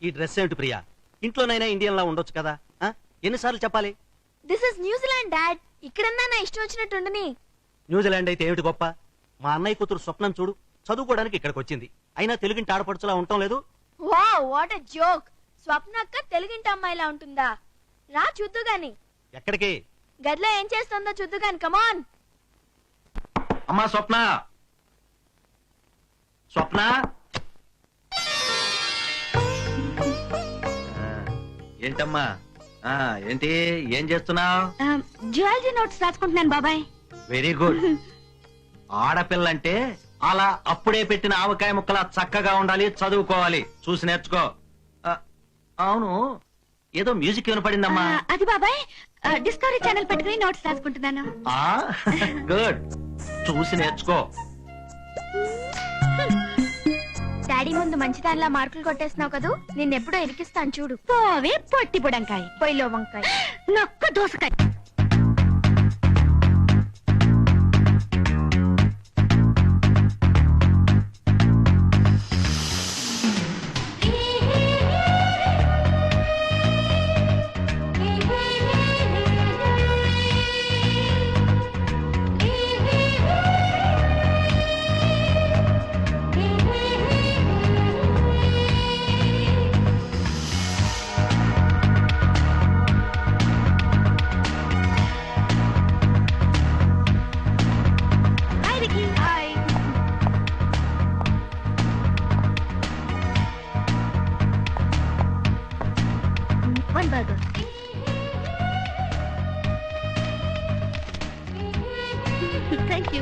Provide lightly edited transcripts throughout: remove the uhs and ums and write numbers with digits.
ఈ డ్రెస్ ఏమిటి ప్రియా? ఇంట్లోనైనా ఇండియన్ లా ఉండొచ్చు కదా. ఎన్నిసార్లు చెప్పాలి? This is New Zealand dad. ఇక్కడన్నా నా ఇష్టం వచ్చినట్టు ఉండని. న్యూజిలాండ్ అయితే ఏమిటి గొప్ప? మా అన్నయ్య కూతురు స్వప్నం చూడు, చదువుకోవడానికి ఇక్కడికి వచ్చింది. అయినా తెలుగింటి ఆడపడుచులా ఉండటం లేదు. Wow, what a joke. Swapna అక్క తెలుగింటి అమ్మాయిలా ఉంటుందా? రా చూద్దు గాని. ఎక్కడికి? గదిలో ఏం చేస్తుందో చూద్దు గాని. కమాన్. అమ్మా స్వప్న, స్వప్న. ఏంటమ్మా? ఏంటి, ఏం చేస్తున్నావు? జియాలజీ నోట్స్ రాసుకుంటున్నాను బాబాయ్. Very good. ఆడపిల్లంటే అలా అప్పుడే పెట్టిన ఆవకాయ ముక్కలా చక్కగా ఉండాలి, చదువుకోవాలి. చూసి నేర్చుకో. అవును, ఏదో మ్యూజిక్ వినపడిందమ్మా. అది బాబాయ్, డిస్కవరీ ఛానల్ పెట్టుకుని నోట్స్ రాసుకుంటున్నాను. గుడ్, చూసి నేర్చుకో. డాడీ ముందు మంచిదానిలా మార్కులు కొట్టేస్తున్నావు కదూ, నిన్నెప్పుడో ఇరికిస్తాను చూడు. పోవే పొట్టి బుడంకాయ, పొయ్యిలో వంకాయ, నొక్క దోసకాయ. One burger. Thank you.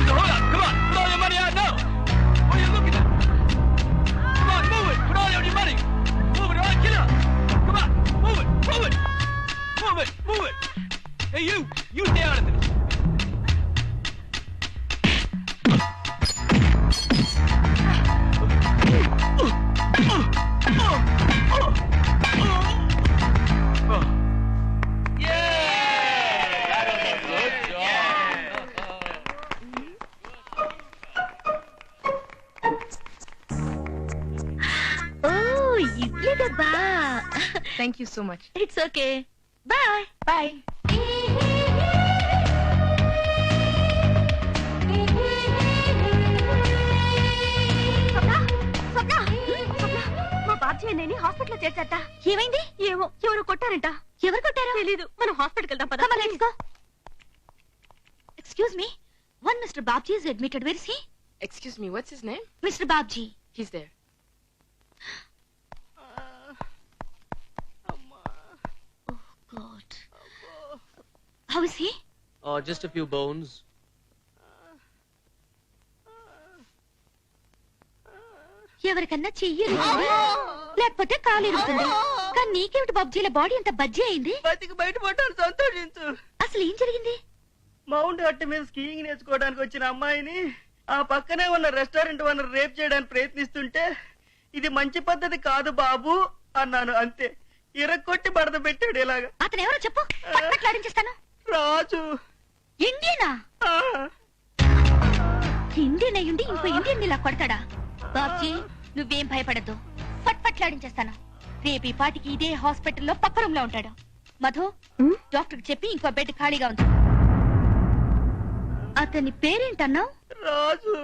Hold up, come on, put all your money out now. What are you looking at? Come on, move it, put all your money. Move it, or I'll kill you. Come on, move it, move it. Move it, move it. Hey, you stay out of this. Thank you so much. It's okay. Bye. Bye. మా బాబ్జీ అన్నయ్యని hospital చేర్చట. ఏమైంది? ఏమో, ఎవరు కొట్టారంట. ఎవరు కొట్టారో తెలీదు. మనం హాస్పిటల్కి వెళ్దాం పద. Let's go. Excuse me. One Mr. Babji is admitted. Where is he? Excuse me, what's his name? Mr. Babji. He's there. Oh God. How is he? Just a few bones. ఎవరికన్నా చెయ్యి లేకపోతే కాలు ఇరుగుతుంది. కానీ నీకేమిటి బాబ్జీల బాడీ అంత బజ్జీ అయింది? బతికి బయటపడ్డాను, సంతోషించు. అసలు ఏం జరిగింది? మౌంట్ హట్ మీద స్కీయింగ్ నేర్చుకోవడానికి వచ్చిన అమ్మాయిని ఆ పక్కనే ఉన్న రెస్టారెంట్ ఓనర్ రేప్ చేయడానికి ప్రయత్నిస్తుంటే ఇది మంచి పద్ధతి కాదు బాబు అన్నాను. అంతే, ఇరక్కొట్టి బడద పెట్టాడు. ఇలాగా అతను ఎవరో చెప్పు, పట్లాడించేస్తాను. రాజు. ఇండియనా? ఆ, ఇండియన్ అయ్యుండి ఇంకో ఇండియన్ ఇలా కొడతాడా? బాబ్జీ నువ్వేం భయపడద్దు, పట్లాడించేస్తాను. రేపు ఈ పాటికి ఇదే హాస్పిటల్లో పక్క రూమ్ లో ఉంటాడు. మధు, డాక్టర్ చెప్పి ఇంకో బెడ్ ఖాళీగా ఉంది. అతని పేరేంటన్నావు? రాజు.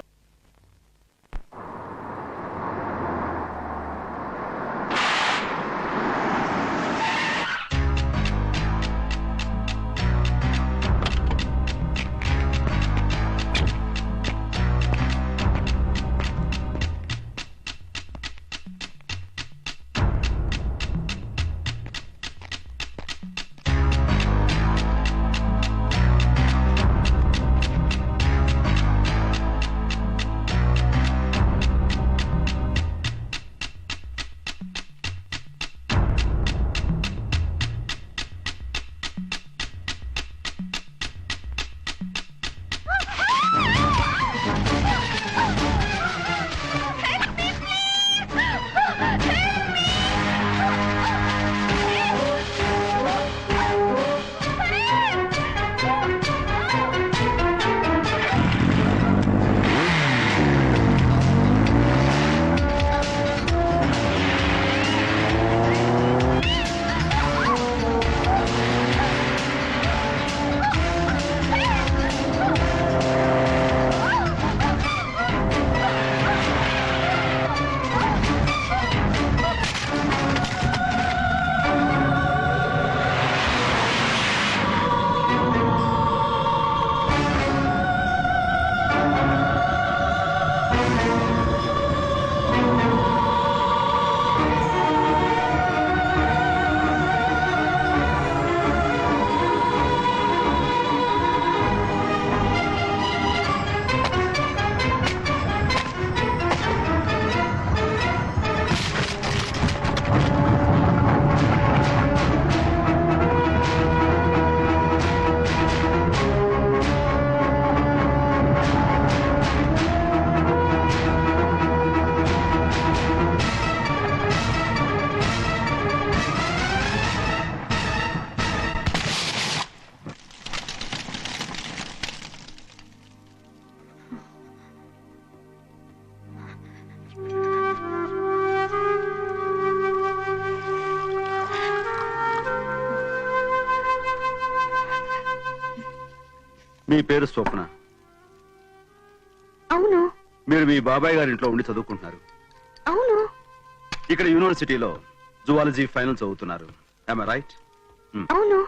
మీ పేరు స్వప్న. అవును. మీరు మీ బాబాయ్ గారి ఇంట్లో ఉండి చదువుకుంటున్నారు. అవును. ఇక్కడ యూనివర్సిటీలో జువాలజీ ఫైనల్ చదువుతున్నారు. Am I right? అవును.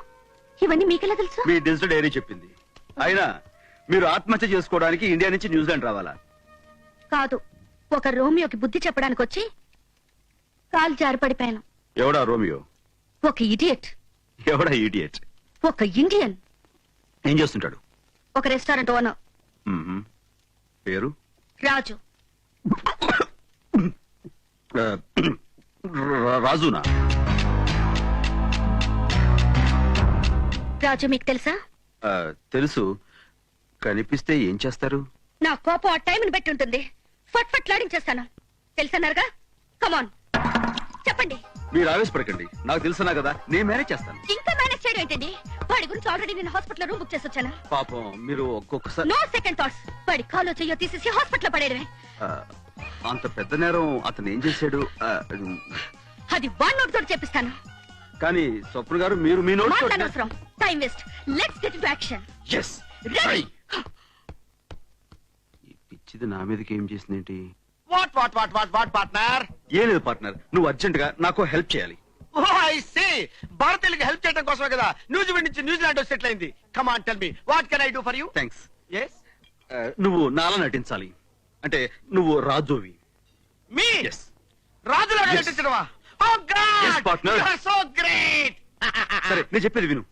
ఇవన్నీ మీకెలా తెలుసు? మీ డిజిటల్ డైరీ చెప్పింది. అయినా మీరు ఆత్మహత్య చేసుకోవడానికి ఇండియా నుంచి న్యూజిలాండ్ రావాలా? కాదు, ఒక రోమియోకి బుద్ధి చెప్పడానికి వచ్చి కాలు జారి పడిపోయాను. ఎవడా రోమియో? ఒక ఇడియట్. ఎవడా ఈడియట్? ఒక ఇండియన్. ఏం చేస్తుంటాడు? ఒక రెస్టారెంట్ ఓనర్. మ్మ్. పేరు? రాజు. రాజునా? రాజు మీకు తెలుసా? తెలుసు. కనిపిస్తే ఏం చేస్తారు? నా కోపం ఆ టైంని బట్టి ఉంటుంది. ఫట్ ఫట్ లాడించేస్తాను. తెలుసన్నారుగా. కమాన్ చెప్పండి. మీరు ఆవేశపడకండి. నాకు తెలుసునా కదా, నేను మేనేజ్ చేస్తాను. ఇంకా మేనేజ్ చేయడం ఏంటండి? వాడి గురించి ఆల్రెడీ నేను హాస్పిటల్ రూమ్ బుక్ చేసి వచ్చాను. పాపం మీరు ఒక్కొక్కసారి. No second thoughts. వాడి కాలో చెయ్యో తీసేసి హాస్పిటల్ పడేయడమే. అంత పెద్ద నేరం అతను ఏం చేశాడు? అది వన్ నోట్ తోటి చెప్పిస్తాను. కానీ స్వప్న గారు, మీరు మీ నోట్ మాట్లాడనవసరం. Time waste. Let's get into action. yes ready. ఈ పిచ్చిది నా మీదకి ఏం చేసిందేంటి? What, partner? ఏం లేదు పార్ట్నర్, నువ్వు అర్జెంట్ గా నాకు హెల్ప్ చేయాలి. Oh, I see. భారతీయులకి హెల్ప్ చేయడం కోసమే కదా న్యూజిలాండ్ నుంచి న్యూజిలాండ్ సెటిల్ అయింది. Come on, tell me. What can I do for you? Thanks. Yes? నువ్వు నాలా నటించాలి. అంటే నువ్వు రాజువి. Me? Yes. రాజులాగా Yes. నటించడమా? Oh, God! Yes, partner. You are so great! సరే, నేను చెప్పేది విను.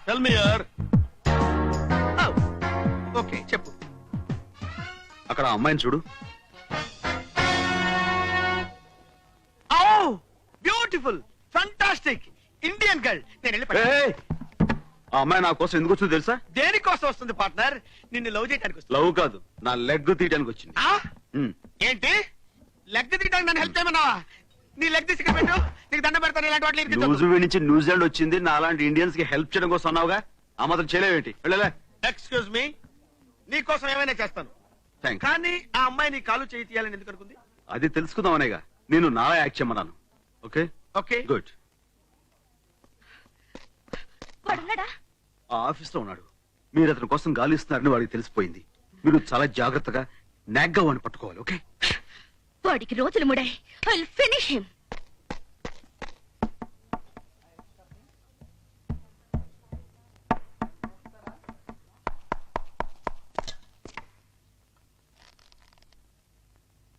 Tell me, yaar. Oh, okay, చెప్పు. అక్కడ ఆ అమ్మాయిని చూడు. Oh, beautiful, fantastic, Indian girl. నేను వెళ్ళి పట్టుకుంటా. ఏయ్! ఆ అమ్మాయి నా కోసం ఎందుకు వచ్చిందో తెలుసా? దేనికోసం వస్తుంది పార్ట్నర్? నిన్ను లవ్ చేయడానికి వస్తుంది. లవ్ కాదు, నా లెగ్ తీయడానికి వచ్చింది. ఆ? ఉమ్. ఏంటి లెగ్ తీయడానికి నన్ను హెల్ప్ చేయమన్నావా? నీ లెగ్ తీసి ఇక్కడ పెట్టు, నీకు దండ పెడతాను. ఇలాంటి వాటిని ఇరికించొద్దు. న్యూజిలాండ్ నుంచి న్యూజిలాండ్ వచ్చింది నా లాంటి ఇండియన్స్ కి హెల్ప్ చేయడం కోసం అన్నావుగా. ఆ మాత్రం చేయలేవేంటి? వెళ్ళలే. ఎక్స్క్యూజ్ మీ, నీ కోసం ఏమైనా చేస్తాను. థ్యాంక్స్. కానీ ఆ అమ్మాయి నీ కాలు చేయి తీయాలని ఎందుకు అనుకుంది? అది తెలుసుకుందాం అనేగా నేను నాలా యాక్ట్ చేయమన్నాను. Okay okay, good. వాడున్నాడా? ఆ ఆఫీస్ లో ఉన్నాడు. మీరు అతని కోసం గాలిస్తున్నారని వాడికి తెలిసిపోయింది. మీరు చాలా జాగ్రత్తగా నాగ్గా వాడిని పట్టుకోవాలి. ఓకే? వాడికి రోజులు ముడాయి. I'll finish him.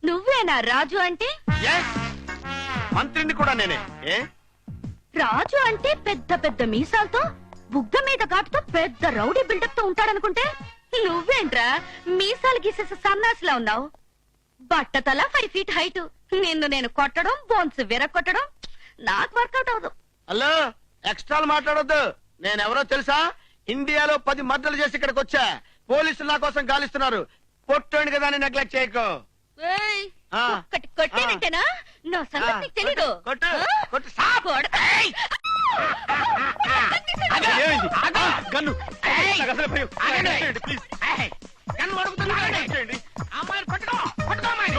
నువ్వేనా రాజు అంటే? yes, మంత్రిని కూడా నేనే. ఏ రాజు అంటే పెద్ద పెద్ద మీసాలతో, బుగ్గ మీద ఘాటుతో పెద్ద రౌడీ బిల్డప్ తో ఉంటాడనుకుంటే నువ్వేంట్రా మీసాలు గీసేసి సన్నాసిలా ఉన్నావు. బట్టతల 5 feet హైట్. నిన్ను నేను కొట్టడం, బోన్స్ విరగొట్టడం నాకు వర్కౌట్ అవదు. హలో, ఎక్స్ట్రాలు మాట్లాడొద్దు. నేనెవరో తెలుసా? ఇండియాలో 10 మర్డర్లు చేసి ఇక్కడికి వచ్చా. పోలీసులు నా కోసం గాలిస్తున్నారు. పొట్టండి కదా అని నెగ్లెక్ట్ చేయకు. ఏయ్, ఆ. ఒక్కటి కొట్టేనంటేనా నా సంగతి నీకు తెలీదు. కొట్టు, ఆ? కొట్టు, సాప్. కొడతా. ఆగు. ఏమైంది? ఆగు. గన్ను. ఏయ్. నాకు అసలే భయం. ఆగండి. చేయండి, ప్లీజ్. ఏయ్, గన్ను పడుకుతుంది. ఆగండి. చేయండి. అమ్మాయిని పట్టుకో, పట్టుకో అమ్మాయిని.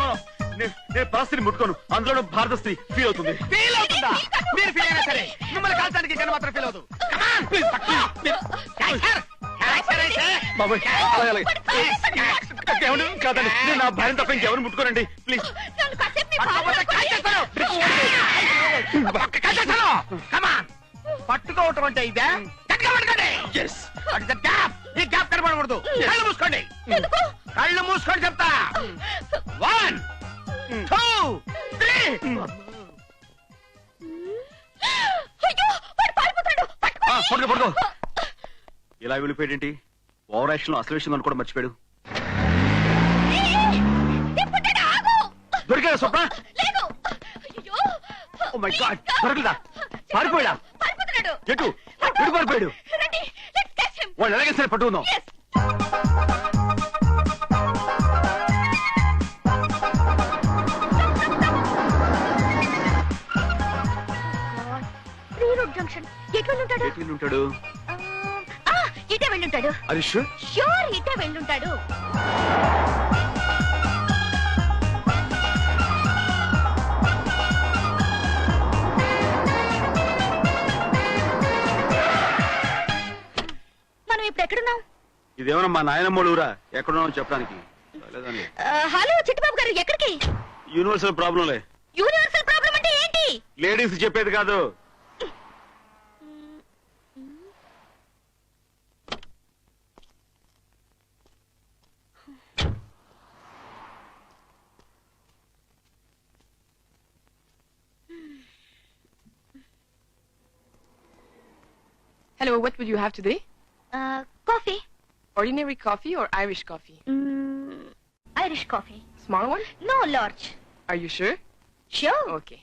నేను పరిస్థితిని ముట్టుకోను. అందులో భారత స్త్రీ ఫీల్ అవుతుంది. ఫీల్ అవుతుందా? మీరు ఫీల్ అయినా సరే మిమ్మల్ని కాల్చడానికి గన్ను మాత్రం ఫీల్ అవుతుంది. Come on, please, పట్టుకో. క్యాచర్, క్యాచర్ అయితే. బాబోయ్, అలాగే, అలాగే. ఏమండి? కాదండి, నేను నా భార్యను తప్ప ఇంకెవరు ముట్టుకోనండి. ప్లీజ్. నన్ను కాసేపు నీ పట్టుకోకపోతే బాధలో కాల్చేస్తాను. కాల్చేస్తాను. Come on. పట్టుకోవటం అంటే ఇదే. గట్టిగా పట్టుకోండి. Yes. What is the gap? ఈ గ్యాప్ కనబడకూడదు. కళ్ళు మూసుకోండి. కళ్ళు మూసుకోండి చెప్తా. 1 2 3. అయ్యో, వాడు పారిపోతాడు. పట్టుకోండి. పడుకో. ఇలా వెళ్ళిపోయాడేంటి? ఓవర్ యాక్షన్ లో అసలు విషయం అనుకోవడం మర్చిపోయాడు. ఏయ్, తిప్పుతాడు, ఆగు. దొరికాడా స్వప్న? లేదు. అయ్యో. ఓ మై గాడ్, దొరకలేదా? పారిపోయాడా? పారిపోతున్నాడు. ఎటు పారిపోయాడు? రండి, let's catch him. వాళ్ళు ఎలాగే సరే పట్టుకుందాం. Yes. Reroute junction. ఎటు వెళ్ళుంటాడు? ఎటు ఉంటాడు? ఇటే వెళ్ళుంటాడు. హరీష్, ష్యూర్ ఇటే వెళ్ళుంటాడు. ఎక్కడున్నావు? ఇదేమన్నా మా నాయనమ్మూడురా ఎక్కడున్నావు చెప్పడానికి లేదండి. హలో చిట్టుబాబు గారు, ఎక్కడికి? యూనివర్సల్ ప్రాబ్లంలే. యూనివర్సల్ ప్రాబ్లం అంటే ఏంటి? లేడీస్ చెప్పేది కాదు. Hello, what would you have today? Coffee. Ordinary coffee or Irish coffee? Irish coffee. Small one? No large. Are you sure? Sure. Okay.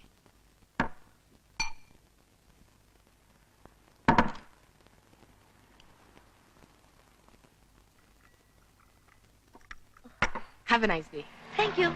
Have a nice day. Thank you.